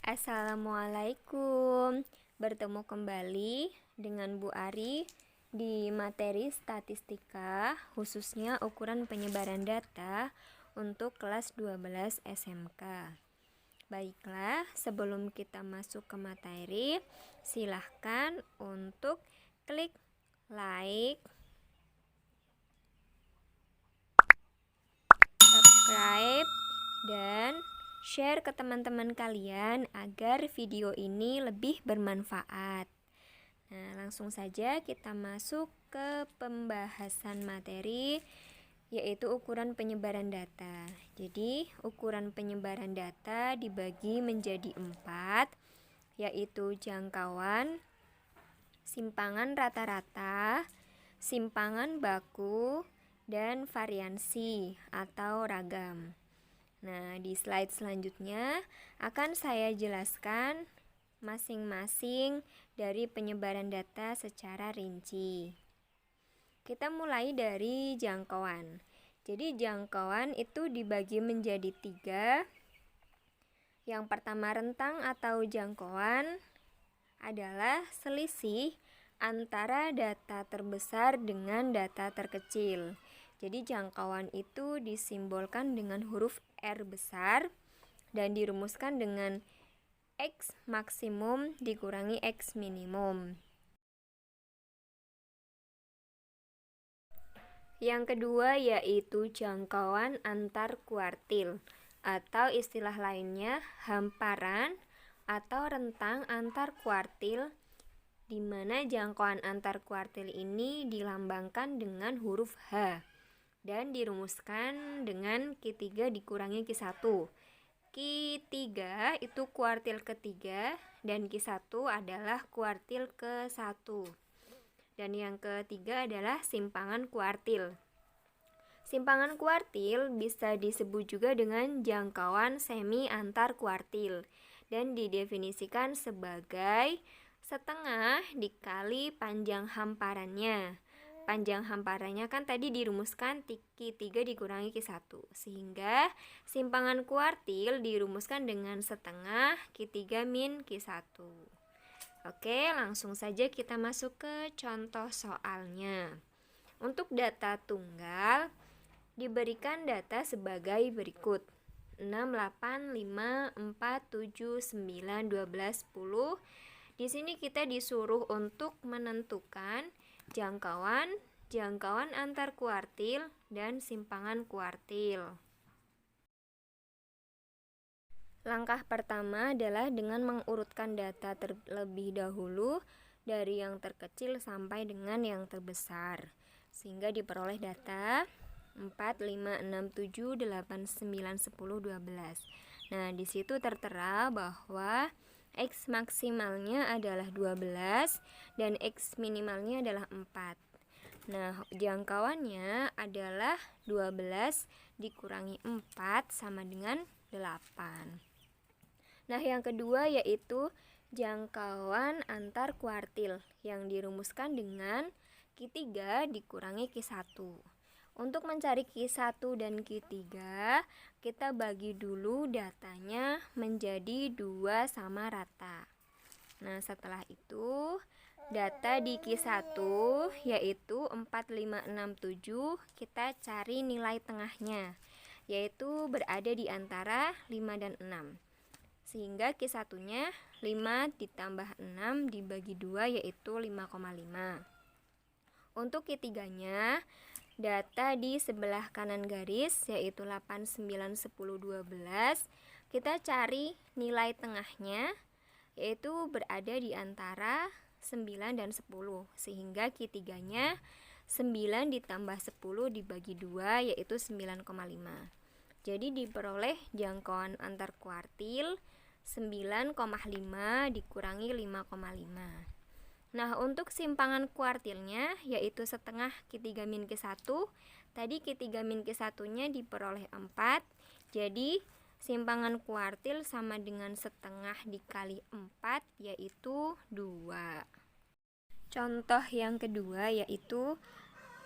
Assalamualaikum. Bertemu kembali dengan Bu Ari di materi statistika, khususnya ukuran penyebaran data untuk kelas 12 SMK. Baiklah, sebelum kita masuk ke materi, silahkan untuk klik like, subscribe, dan share ke teman-teman kalian agar video ini lebih bermanfaat. Nah, langsung saja kita masuk ke pembahasan materi, yaitu ukuran penyebaran data. Jadi, ukuran penyebaran data dibagi menjadi 4, yaitu jangkauan, simpangan rata-rata, simpangan baku, dan variansi atau ragam. Nah, di slide selanjutnya akan saya jelaskan masing-masing dari penyebaran data secara rinci. Kita mulai dari jangkauan. Jadi jangkauan itu dibagi menjadi 3. Yang pertama, rentang atau jangkauan adalah selisih antara data terbesar dengan data terkecil. Jadi jangkauan itu disimbolkan dengan huruf R besar dan dirumuskan dengan X maksimum dikurangi X minimum. Yang kedua yaitu jangkauan antar kuartil atau istilah lainnya hamparan atau rentang antar kuartil, di mana jangkauan antar kuartil ini dilambangkan dengan huruf H dan dirumuskan dengan Q3 dikurangi Q1. Q3 itu kuartil ketiga dan Q1 adalah kuartil ke-1. Dan yang ketiga adalah simpangan kuartil. Simpangan kuartil bisa disebut juga dengan jangkauan semi antar kuartil dan didefinisikan sebagai setengah dikali panjang hamparannya. Panjang hamparannya kan tadi dirumuskan Q3 dikurangi Q1, sehingga simpangan kuartil dirumuskan dengan setengah Q3 min Q1. Oke, langsung saja kita masuk ke contoh soalnya. Untuk data tunggal, diberikan data sebagai berikut: 6, 8, 5, 4, 7, 9, 12, 10. Di sini kita disuruh untuk menentukan jangkauan antar kuartil, dan simpangan kuartil. Langkah pertama adalah dengan mengurutkan data terlebih dahulu dari yang terkecil sampai dengan yang terbesar, sehingga diperoleh data 4, 5, 6, 7, 8, 9, 10, 12. Nah, di situ tertera bahwa X maksimalnya adalah 12 dan X minimalnya adalah 4. Nah, jangkauannya adalah 12 dikurangi 4 sama dengan 8. Nah, yang kedua yaitu jangkauan antar kuartil yang dirumuskan dengan Q3 dikurangi Q1. Untuk mencari Q1 dan Q3, kita bagi dulu datanya menjadi 2 sama rata. Nah, setelah itu data di Q1 yaitu 4, 5, 6, 7, kita cari nilai tengahnya, yaitu berada di antara 5 dan 6. Sehingga Q1-nya 5 ditambah 6 dibagi 2 yaitu 5,5. Untuk Q3-nya, data di sebelah kanan garis yaitu 8, 9, 10, 12. Kita cari nilai tengahnya yaitu berada di antara 9 dan 10. Sehingga Q3-nya 9 ditambah 10 dibagi 2 yaitu 9,5. Jadi diperoleh jangkauan antar kuartil 9,5 dikurangi 5,5. Nah, untuk simpangan kuartilnya yaitu setengah Q3 min Q1. Tadi Q3 min Q1-nya diperoleh 4. Jadi simpangan kuartil sama dengan setengah dikali 4 yaitu 2. Contoh yang kedua yaitu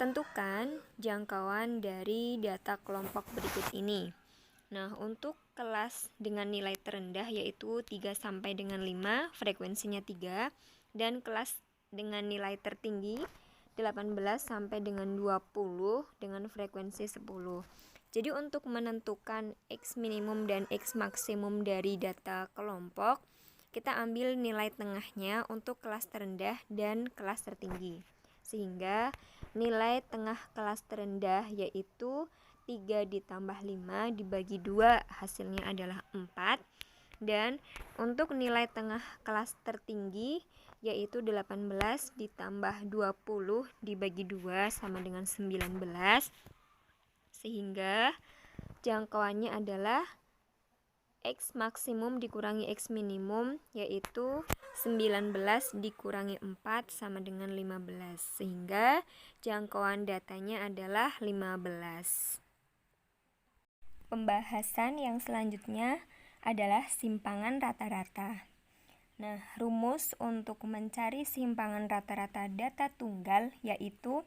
tentukan jangkauan dari data kelompok berikut ini. Nah, untuk kelas dengan nilai terendah yaitu 3 sampai dengan 5, frekuensinya 3, dan kelas dengan nilai tertinggi 18 sampai dengan 20 dengan frekuensi 10. Jadi untuk menentukan X minimum dan X maksimum dari data kelompok, kita ambil nilai tengahnya untuk kelas terendah dan kelas tertinggi. Sehingga nilai tengah kelas terendah yaitu 3 ditambah 5 dibagi 2 hasilnya adalah 4. Dan untuk nilai tengah kelas tertinggi yaitu 18 ditambah 20 dibagi 2 sama dengan 19. Sehingga jangkauannya adalah X maksimum dikurangi X minimum yaitu 19 dikurangi 4 sama dengan 15. Sehingga jangkauan datanya adalah 15. Pembahasan yang selanjutnya adalah simpangan rata-rata. Nah, rumus untuk mencari simpangan rata-rata data tunggal yaitu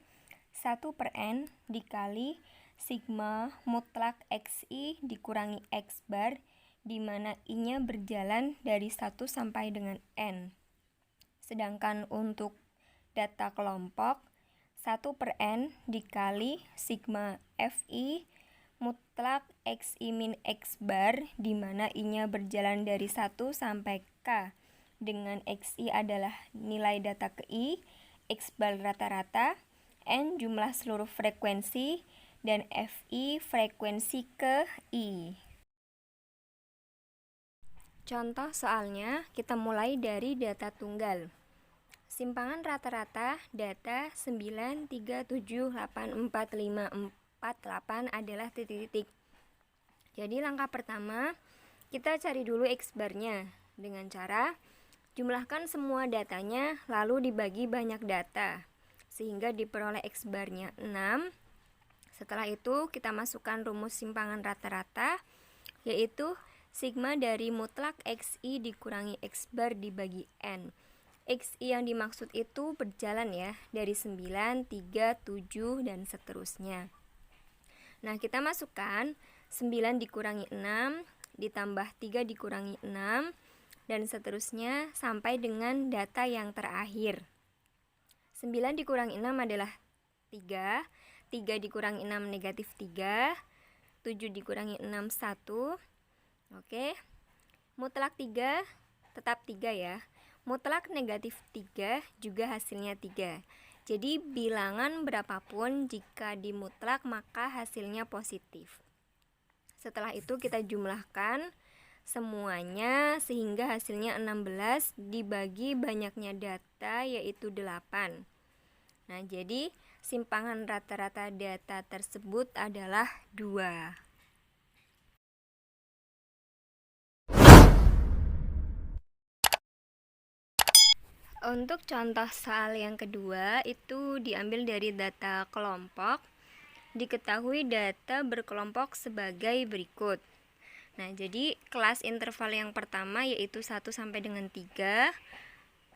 1/n dikali sigma mutlak XI dikurangi X bar, di mana I-nya berjalan dari 1 sampai dengan N. Sedangkan untuk data kelompok, 1/n dikali sigma FI mutlak XI min X bar, di mana I-nya berjalan dari 1 sampai K, dengan XI adalah nilai data ke I, X bar rata-rata, N jumlah seluruh frekuensi, dan FI frekuensi ke I. Contoh soalnya, kita mulai dari data tunggal. Simpangan rata-rata data 9, 3, 7, 8, 4, 5, 4, 8 adalah titik-titik. Jadi langkah pertama, kita cari dulu X barnya dengan cara jumlahkan semua datanya lalu dibagi banyak data, sehingga diperoleh X barnya 6. Setelah itu kita masukkan rumus simpangan rata-rata, yaitu sigma dari mutlak XI dikurangi X bar dibagi N. XI yang dimaksud itu berjalan ya, dari 9, 3, 7, dan seterusnya. Nah, kita masukkan 9 dikurangi 6, ditambah 3 dikurangi 6, dan seterusnya sampai dengan data yang terakhir. 9 dikurangi 6 adalah 3, 3 dikurangi 6 negatif 3, 7 dikurangi 6 1. Oke, mutlak 3 tetap 3 ya. Mutlak negatif 3 juga hasilnya 3. Jadi bilangan berapapun jika dimutlak maka hasilnya positif. Setelah itu kita jumlahkan semuanya sehingga hasilnya 16 dibagi banyaknya data yaitu 8. Nah, jadi simpangan rata-rata data tersebut adalah 2. Untuk contoh soal yang kedua itu diambil dari data kelompok. Diketahui data berkelompok sebagai berikut. Nah, jadi kelas interval yang pertama yaitu 1 sampai dengan 3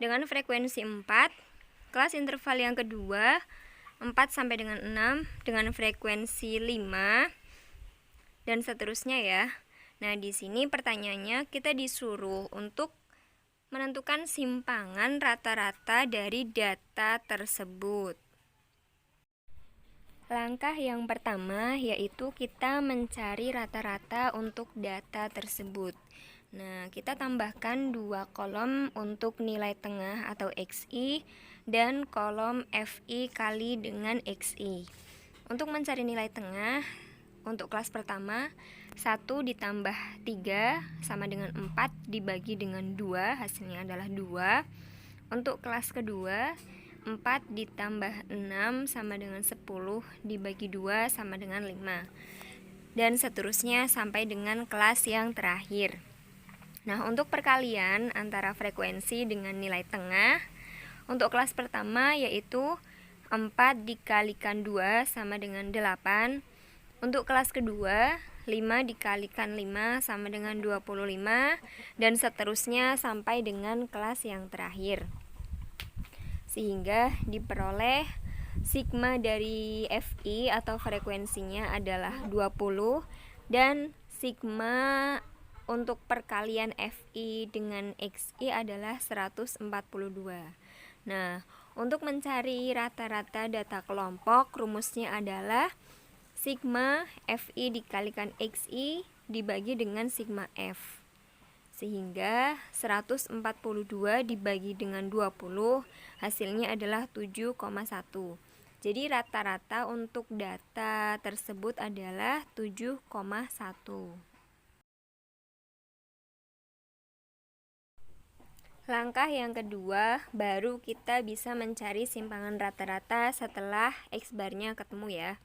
dengan frekuensi 4. Kelas interval yang kedua 4 sampai dengan 6 dengan frekuensi 5 dan seterusnya ya. Nah, di sini pertanyaannya kita disuruh untuk menentukan simpangan rata-rata dari data tersebut. Langkah yang pertama yaitu kita mencari rata-rata untuk data tersebut. Nah, kita tambahkan 2 kolom untuk nilai tengah atau XI dan kolom FI kali dengan XI. Untuk mencari nilai tengah, untuk kelas pertama 1 ditambah 3 sama dengan 4 dibagi dengan 2, hasilnya adalah 2. Untuk kelas kedua 4 ditambah 6 sama dengan 10 dibagi 2 sama dengan 5. Dan seterusnya sampai dengan kelas yang terakhir. Nah, untuk perkalian antara frekuensi dengan nilai tengah, untuk kelas pertama yaitu 4 dikalikan 2 sama dengan 8. Untuk kelas kedua 5 dikalikan 5 sama dengan 25, dan seterusnya sampai dengan kelas yang terakhir. Sehingga diperoleh sigma dari FI atau frekuensinya adalah 20 dan sigma untuk perkalian FI dengan XI adalah 142. Nah, untuk mencari rata-rata data kelompok, rumusnya adalah sigma FI dikalikan XI dibagi dengan sigma F. Sehingga 142 dibagi dengan 20 hasilnya adalah 7,1. Jadi rata-rata untuk data tersebut adalah 7,1. Langkah yang kedua, baru kita bisa mencari simpangan rata-rata setelah X-barnya ketemu ya.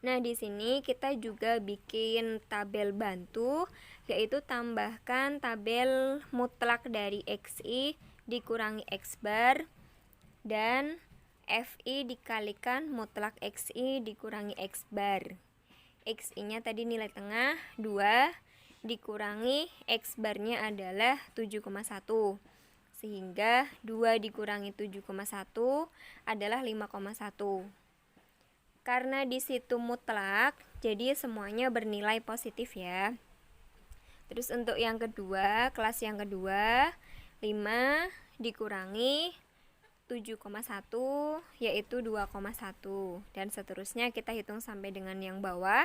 Nah, di sini kita juga bikin tabel bantu, yaitu tambahkan tabel mutlak dari XI dikurangi X-bar dan FI dikalikan mutlak XI dikurangi X-bar. XI-nya tadi nilai tengah 2 dikurangi X-barnya adalah 7,1. Sehingga 2 dikurangi 7,1 adalah 5,1. Karena di situ mutlak, jadi semuanya bernilai positif ya. Terus untuk yang kedua, kelas yang kedua, 5 dikurangi 7,1 yaitu 2,1 dan seterusnya kita hitung sampai dengan yang bawah.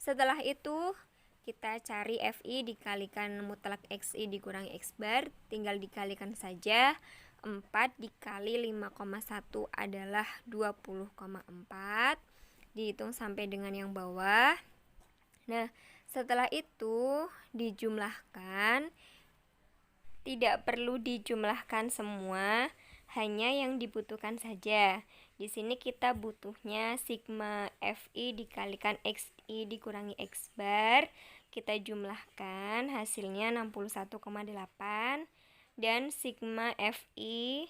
Setelah itu kita cari FI dikalikan mutlak XI dikurangi X-bar, tinggal dikalikan saja. 4 dikali 5,1 adalah 20,4. Dihitung sampai dengan yang bawah. Nah, setelah itu dijumlahkan. Tidak perlu dijumlahkan semua, hanya yang dibutuhkan saja. Di sini kita butuhnya sigma FI dikalikan XI dikurangi X-bar. Kita jumlahkan, hasilnya 61,8 dan sigma FI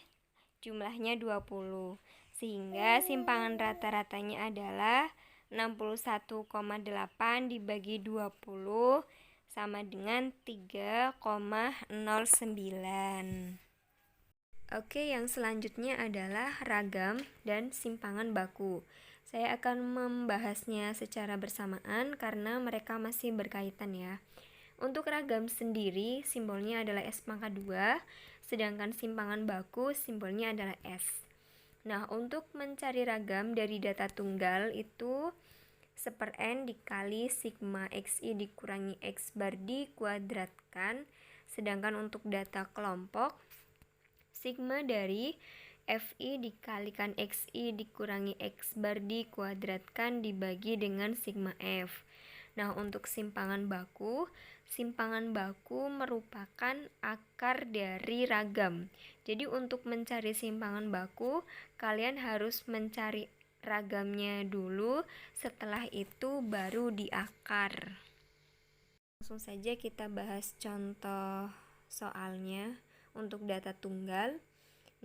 jumlahnya 20. Sehingga simpangan rata-ratanya adalah 61,8 dibagi 20 sama dengan 3,09. Oke, yang selanjutnya adalah ragam dan simpangan baku. Saya akan membahasnya secara bersamaan karena mereka masih berkaitan ya. Untuk ragam sendiri simbolnya adalah S², sedangkan simpangan baku simbolnya adalah S. Nah, untuk mencari ragam dari data tunggal itu 1/n dikali sigma XI dikurangi X-bar dikuadratkan. Sedangkan untuk data kelompok, sigma dari FI dikalikan XI dikurangi X-bar dikuadratkan dibagi dengan sigma F. Nah, untuk simpangan baku merupakan akar dari ragam. Jadi untuk mencari simpangan baku, kalian harus mencari ragamnya dulu, setelah itu baru di akar. Langsung saja kita bahas contoh soalnya untuk data tunggal.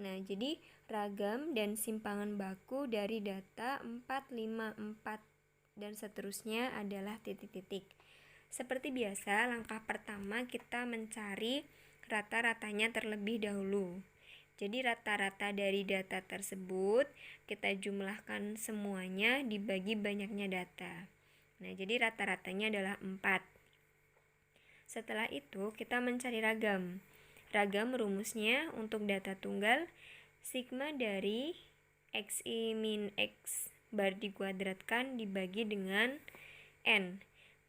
Nah, jadi ragam dan simpangan baku dari data 4, 5, 4 dan seterusnya adalah titik-titik. Seperti biasa, langkah pertama kita mencari rata-ratanya terlebih dahulu. Jadi rata-rata dari data tersebut kita jumlahkan semuanya dibagi banyaknya data. Nah, jadi rata-ratanya adalah 4. Setelah itu kita mencari ragam. Ragam rumusnya untuk data tunggal sigma dari XI min X bar dikuadratkan dibagi dengan N.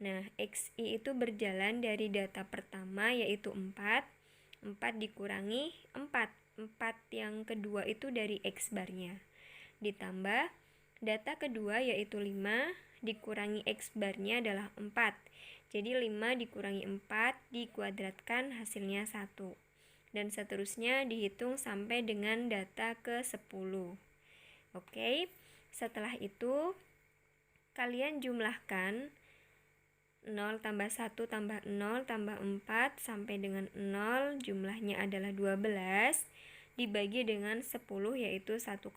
Nah, XI itu berjalan dari data pertama yaitu 4. 4 dikurangi 4 yang kedua itu dari X-barnya. Ditambah data kedua yaitu 5 dikurangi X-barnya adalah 4. Jadi 5 dikurangi 4 dikuadratkan hasilnya 1. Dan seterusnya dihitung sampai dengan data ke-10. Oke, setelah itu kalian jumlahkan 0 tambah 1 tambah 0 tambah 4 sampai dengan 0 jumlahnya adalah 12 dibagi dengan 10 yaitu 1,2.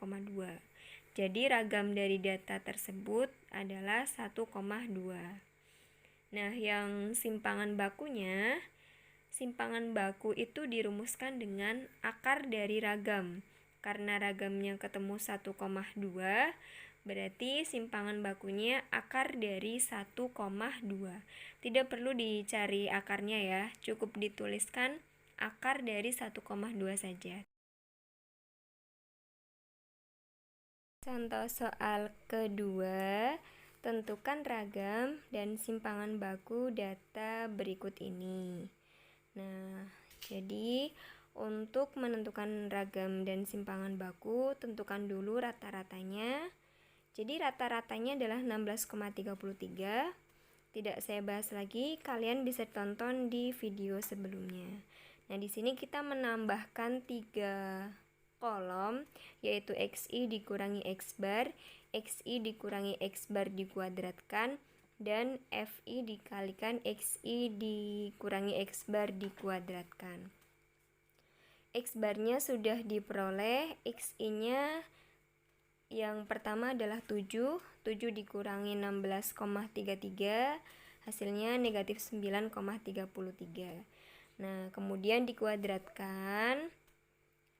Jadi ragam dari data tersebut adalah 1,2. Nah, yang simpangan bakunya, simpangan baku itu dirumuskan dengan akar dari ragam. Karena ragamnya ketemu 1,2, Berarti simpangan bakunya akar dari 1,2. Tidak perlu dicari akarnya ya, cukup dituliskan akar dari 1,2 saja. Contoh soal kedua, tentukan ragam dan simpangan baku data berikut ini. Nah, jadi untuk menentukan ragam dan simpangan baku, tentukan dulu rata-ratanya. Jadi rata-ratanya adalah 16,33. Tidak saya bahas lagi, kalian bisa tonton di video sebelumnya. Nah, di sini kita menambahkan 3 kolom, yaitu XI dikurangi X bar, XI dikurangi X bar dikuadratkan, dan FI dikalikan XI dikurangi X bar dikuadratkan. X barnya sudah diperoleh, XI-nya yang pertama adalah 7 dikurangi 16,33, hasilnya negatif 9,33. Nah, kemudian dikuadratkan,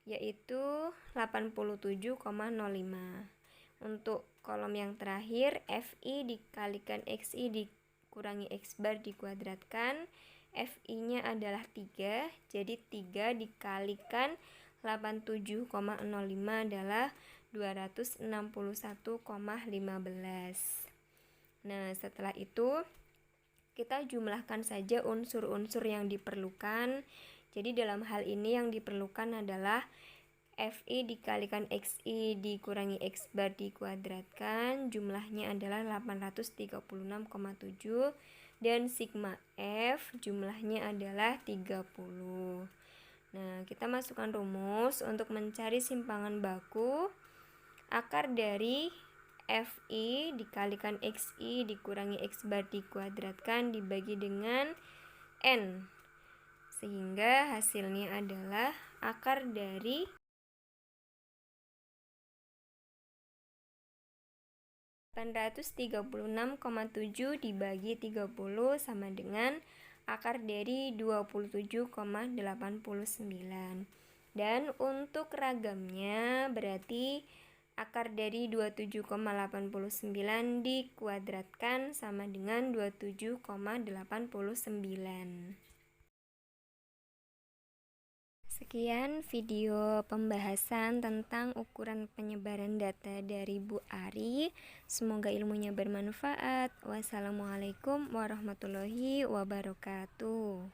yaitu 87,05. Untuk kolom yang terakhir, FI dikalikan XI dikurangi X bar dikuadratkan, FI-nya adalah 3, jadi 3 dikalikan 87,05 adalah 261,15. Nah, setelah itu kita jumlahkan saja unsur-unsur yang diperlukan. Jadi dalam hal ini yang diperlukan adalah FI dikalikan XI dikurangi X bar dikuadratkan, jumlahnya adalah 836,7, dan sigma F jumlahnya adalah 30. Nah, kita masukkan rumus untuk mencari simpangan baku. Akar dari FI dikalikan XI dikurangi X bar dikuadratkan dibagi dengan N, sehingga hasilnya adalah akar dari 836,7 dibagi 30 sama dengan akar dari 27,89. Dan untuk ragamnya berarti akar dari 27,89 dikuadratkan sama dengan 27,89. Sekian video pembahasan tentang ukuran penyebaran data dari Bu Ari. Semoga ilmunya bermanfaat. Wassalamualaikum warahmatullahi wabarakatuh.